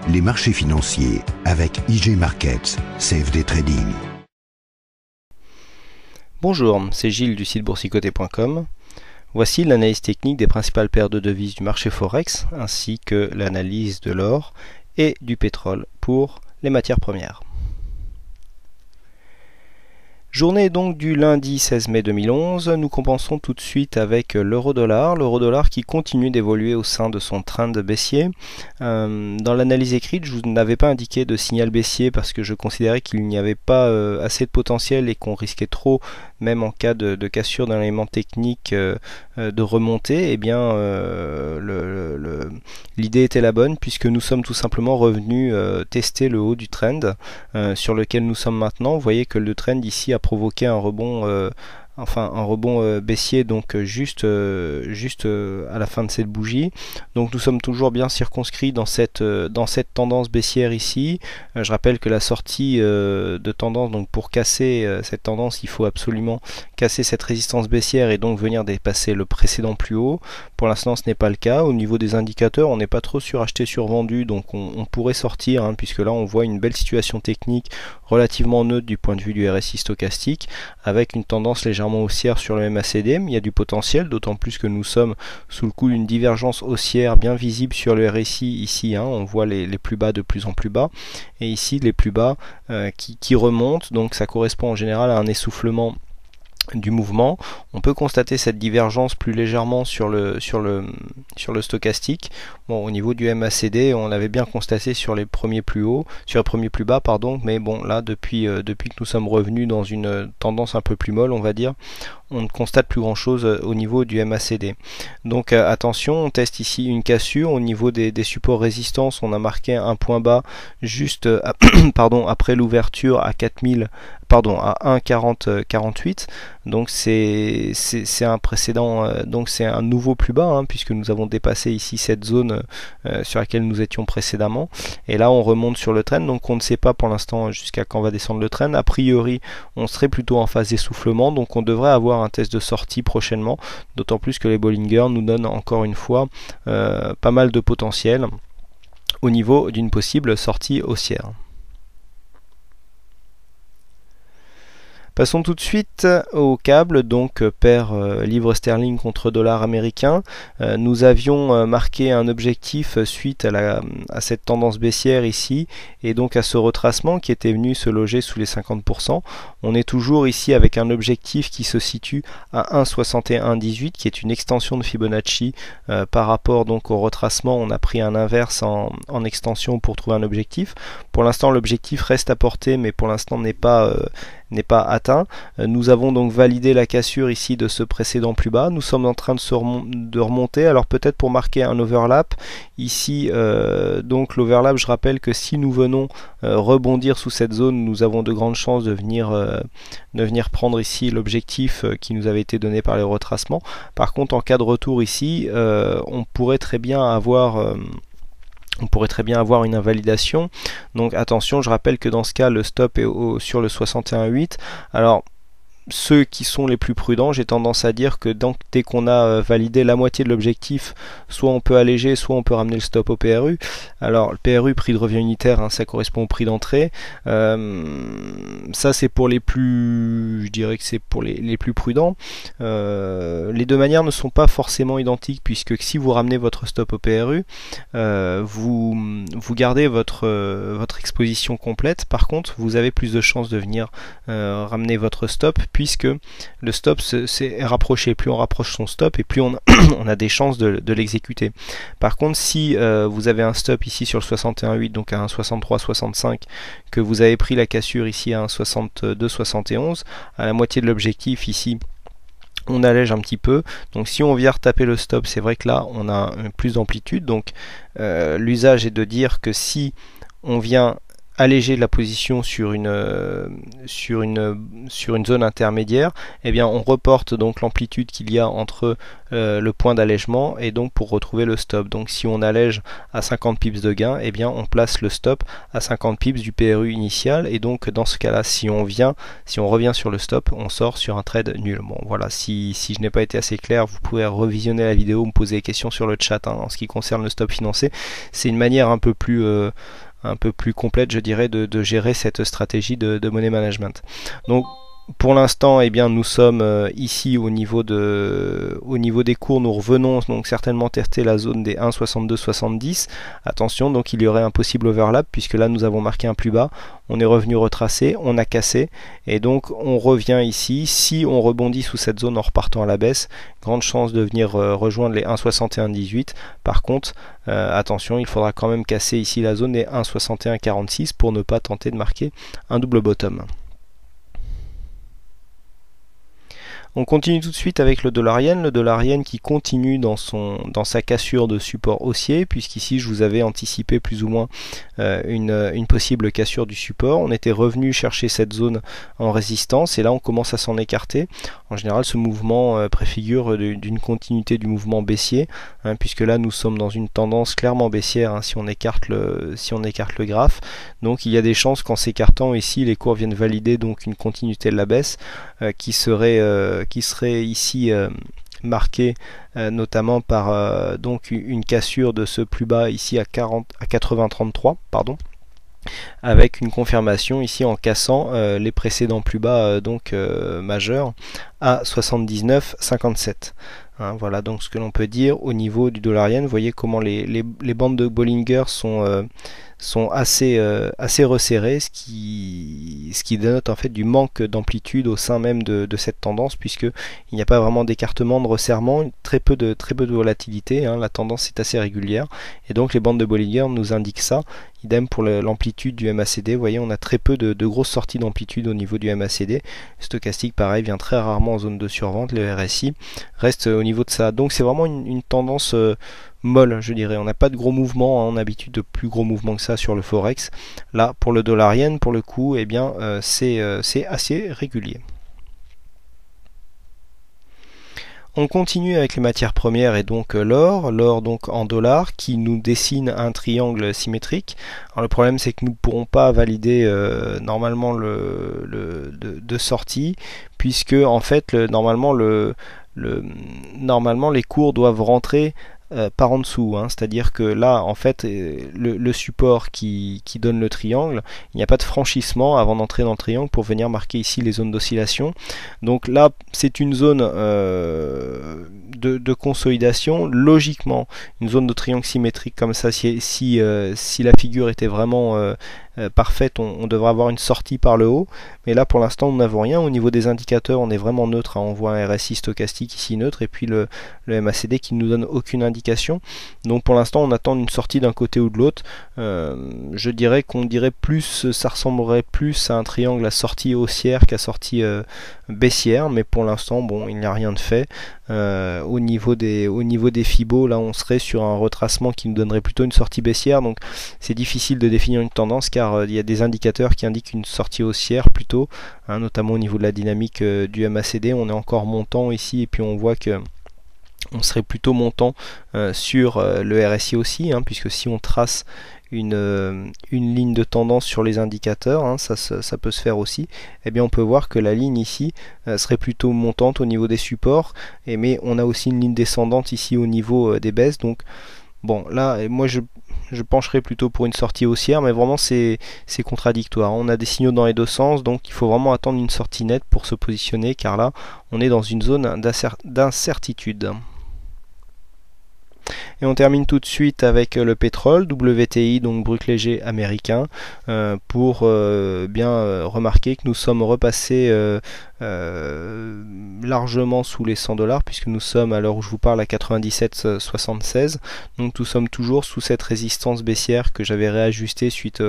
les marchés financiers avec IG Markets, CFD Trading. Bonjour, c'est Gilles du site boursicoté.com. Voici l'analyse technique des principales paires de devises du marché Forex, ainsi que l'analyse de l'or et du pétrole pour les matières premières. Journée donc du lundi 16 mai 2011, nous commençons tout de suite avec l'euro-dollar qui continue d'évoluer au sein de son trend baissier. Dans l'analyse écrite, je vous n'avais pas indiqué de signal baissier parce que je considérais qu'il n'y avait pas assez de potentiel et qu'on risquait trop, même en cas de cassure d'un élément technique, de remonter. Eh bien, l'idée était la bonne puisque nous sommes tout simplement revenus tester le haut du trend sur lequel nous sommes maintenant. Vous voyez que le trend ici a provoqué un rebond baissier, donc juste à la fin de cette bougie. Donc nous sommes toujours bien circonscrits dans cette tendance baissière ici. Je rappelle que la sortie de tendance, donc pour casser cette tendance, il faut absolument casser cette résistance baissière et donc venir dépasser le précédent plus haut. Pour l'instant ce n'est pas le cas. Au niveau des indicateurs, on n'est pas trop suracheté survendu, donc on pourrait sortir, puisque là on voit une belle situation technique relativement neutre du point de vue du RSI stochastique, avec une tendance légèrement haussière sur le MACD, mais il y a du potentiel, d'autant plus que nous sommes sous le coup d'une divergence haussière bien visible sur le RSI ici, on voit les plus bas de plus en plus bas, et ici les plus bas qui remontent, donc ça correspond en général à un essoufflement du mouvement. On peut constater cette divergence plus légèrement sur le stochastique. Bon, au niveau du MACD, on l'avait bien constaté sur les premiers plus hauts, sur les premiers plus bas, pardon, mais bon, là depuis que nous sommes revenus dans une tendance un peu plus molle, on va dire, on ne constate plus grand chose au niveau du MACD. Donc attention, on teste ici une cassure au niveau des supports résistance. On a marqué un point bas juste après l'ouverture à 1,4048. Donc c'est un précédent, donc c'est un nouveau plus bas, puisque nous avons dépassé ici cette zone sur laquelle nous étions précédemment, et là on remonte sur le trend, donc on ne sait pas pour l'instant jusqu'à quand va descendre le trend. A priori on serait plutôt en phase d'essoufflement, donc on devrait avoir un test de sortie prochainement, d'autant plus que les Bollinger nous donnent encore une fois pas mal de potentiel au niveau d'une possible sortie haussière. Passons tout de suite au câble, donc paire livre sterling contre dollar américain. Nous avions marqué un objectif suite à cette tendance baissière ici, et donc à ce retracement qui était venu se loger sous les 50%. On est toujours ici avec un objectif qui se situe à 1,6118, qui est une extension de Fibonacci par rapport donc au retracement. On a pris un inverse en extension pour trouver un objectif. Pour l'instant l'objectif reste à porter, mais pour l'instant n'est pas atteint. Nous avons donc validé la cassure ici de ce précédent plus bas. Nous sommes en train de remonter, alors peut-être pour marquer un overlap ici, donc l'overlap, je rappelle que si nous venons rebondir sous cette zone, nous avons de grandes chances de venir prendre ici l'objectif qui nous avait été donné par les retracements. Par contre, en cas de retour ici, on pourrait très bien avoir une invalidation. Donc attention, je rappelle que dans ce cas le stop est sur le 61,8. Alors ceux qui sont les plus prudents, j'ai tendance à dire que dès qu'on a validé la moitié de l'objectif, soit on peut alléger, soit on peut ramener le stop au PRU. Alors le PRU, prix de revient unitaire, ça correspond au prix d'entrée. Ça c'est pour les plus, je dirais que c'est pour les plus prudents. Les deux manières ne sont pas forcément identiques, puisque si vous ramenez votre stop au PRU, vous gardez votre exposition complète. Par contre, vous avez plus de chances de venir ramener votre stop, puisque le stop s'est rapproché. Plus on rapproche son stop, et plus on a des chances de l'exécuter. Par contre, si vous avez un stop ici sur le 61,8, donc à 1,6365, que vous avez pris la cassure ici à 1,6271, à la moitié de l'objectif ici, on allège un petit peu. Donc si on vient retaper le stop, c'est vrai que là on a plus d'amplitude. Donc l'usage est de dire que si on vient alléger la position sur une zone intermédiaire, eh bien on reporte donc l'amplitude qu'il y a entre le point d'allègement et donc pour retrouver le stop. Donc si on allège à 50 pips de gain, eh bien on place le stop à 50 pips du PRU initial, et donc dans ce cas-là, si on revient sur le stop, on sort sur un trade nul. Bon voilà, si je n'ai pas été assez clair, vous pouvez revisionner la vidéo, me poser des questions sur le chat, hein. En ce qui concerne le stop financé, c'est une manière un peu plus complète, je dirais, de gérer cette stratégie de money management. Donc pour l'instant, eh bien, nous sommes ici au niveau des cours. Nous revenons donc certainement tester la zone des 1,6270. Attention, donc il y aurait un possible overlap puisque là nous avons marqué un plus bas. On est revenu retracer, on a cassé et donc on revient ici. Si on rebondit sous cette zone en repartant à la baisse, grande chance de venir rejoindre les 1,6118. Par contre, attention, il faudra quand même casser ici la zone des 1,6146 pour ne pas tenter de marquer un double bottom. On continue tout de suite avec le dollar-yen. Le dollar-yen qui continue dans sa cassure de support haussier, puisqu'ici je vous avais anticipé plus ou moins une possible cassure du support. On était revenu chercher cette zone en résistance et là on commence à s'en écarter. En général, ce mouvement préfigure d'une continuité du mouvement baissier, hein, puisque là nous sommes dans une tendance clairement baissière, hein, si on écarte le graphe. Donc il y a des chances qu'en s'écartant ici, les cours viennent valider donc une continuité de la baisse qui serait ici marquée notamment par donc une cassure de ce plus bas ici à 80,33, pardon, avec une confirmation ici en cassant les précédents plus bas majeurs à 79,57. Hein, voilà donc ce que l'on peut dire au niveau du dollar yen. Vous voyez comment les bandes de Bollinger sont assez resserrées, ce qui dénote en fait du manque d'amplitude au sein même de cette tendance, puisque il n'y a pas vraiment d'écartement, de resserrement, très peu de volatilité, hein, la tendance est assez régulière et donc les bandes de Bollinger nous indiquent ça. Idem pour l'amplitude du MACD, vous voyez on a très peu de grosses sorties d'amplitude au niveau du MACD. Le stochastique pareil vient très rarement en zone de survente, le RSI reste au niveau de ça. Donc c'est vraiment une tendance molle, je dirais. On n'a pas de gros mouvements, hein, on a l'habitude de plus gros mouvements que ça sur le Forex. Là pour le dollar yen, pour le coup, eh bien c'est assez régulier. On continue avec les matières premières et donc l'or donc en dollars qui nous dessine un triangle symétrique. Alors le problème c'est que nous ne pourrons pas valider normalement de sortie, puisque en fait normalement les cours doivent rentrer par en dessous, hein. C'est-à-dire que là en fait le support qui donne le triangle, il n'y a pas de franchissement avant d'entrer dans le triangle pour venir marquer ici les zones d'oscillation. Donc là c'est une zone de consolidation. Logiquement une zone de triangle symétrique comme ça, si la figure était vraiment parfaite, on devrait avoir une sortie par le haut, mais là pour l'instant nous n'avons rien. Au niveau des indicateurs on est vraiment neutre, hein. On voit un RSI stochastique ici neutre et puis le MACD qui ne nous donne aucune indication. Donc pour l'instant on attend une sortie d'un côté ou de l'autre. Je dirais plus, ça ressemblerait plus à un triangle à sortie haussière qu'à sortie baissière, mais pour l'instant bon il n'y a rien de fait. Au niveau des Fibos, là on serait sur un retracement qui nous donnerait plutôt une sortie baissière, donc c'est difficile de définir une tendance car il y a des indicateurs qui indiquent une sortie haussière plutôt, hein, notamment au niveau de la dynamique du MACD. On est encore montant ici et puis on voit que on serait plutôt montant sur le RSI aussi, hein, puisque si on trace une ligne de tendance sur les indicateurs, hein, ça peut se faire aussi, eh bien on peut voir que la ligne ici serait plutôt montante au niveau des supports, mais on a aussi une ligne descendante ici au niveau des baisses. Donc bon là moi je pencherais plutôt pour une sortie haussière, mais vraiment c'est contradictoire. On a des signaux dans les deux sens, donc il faut vraiment attendre une sortie nette pour se positionner, car là on est dans une zone d'incertitude. Et on termine tout de suite avec le pétrole, WTI, donc brut léger américain, pour bien remarquer que nous sommes repassés largement sous les 100 $, puisque nous sommes à l'heure où je vous parle à 97,76. Donc nous sommes toujours sous cette résistance baissière que j'avais réajustée suite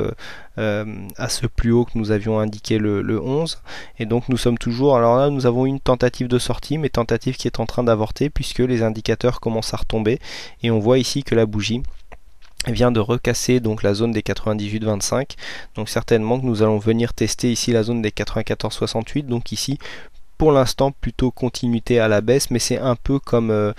à ce plus haut que nous avions indiqué le 11. Et donc nous sommes toujours, alors là nous avons une tentative de sortie, mais tentative qui est en train d'avorter puisque les indicateurs commencent à retomber et on voit ici que la bougie vient de recasser donc la zone des 98,25. Donc certainement que nous allons venir tester ici la zone des 94,68. Donc ici, pour l'instant, plutôt continuité à la baisse, mais c'est un peu comme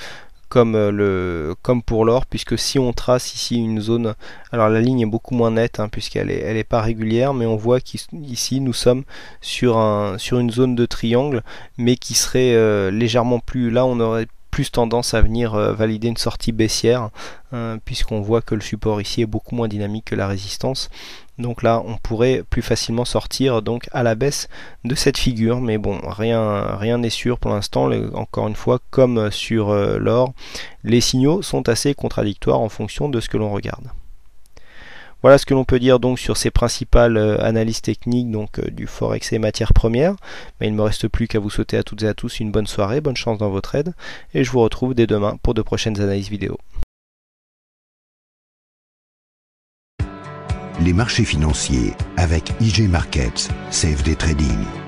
pour l'or, puisque si on trace ici une zone, alors la ligne est beaucoup moins nette puisqu'elle est pas régulière, mais on voit qu'ici nous sommes sur une zone de triangle, mais qui serait légèrement plus, là on aurait plus tendance à venir valider une sortie baissière, puisqu'on voit que le support ici est beaucoup moins dynamique que la résistance. Donc là, on pourrait plus facilement sortir donc à la baisse de cette figure, mais bon, rien n'est sûr pour l'instant. Encore une fois, comme sur l'or, les signaux sont assez contradictoires en fonction de ce que l'on regarde. Voilà ce que l'on peut dire donc sur ces principales analyses techniques donc du Forex et matières premières. Mais il ne me reste plus qu'à vous souhaiter à toutes et à tous une bonne soirée, bonne chance dans votre aide, et je vous retrouve dès demain pour de prochaines analyses vidéo. Les marchés financiers avec IG Markets, CFD Trading.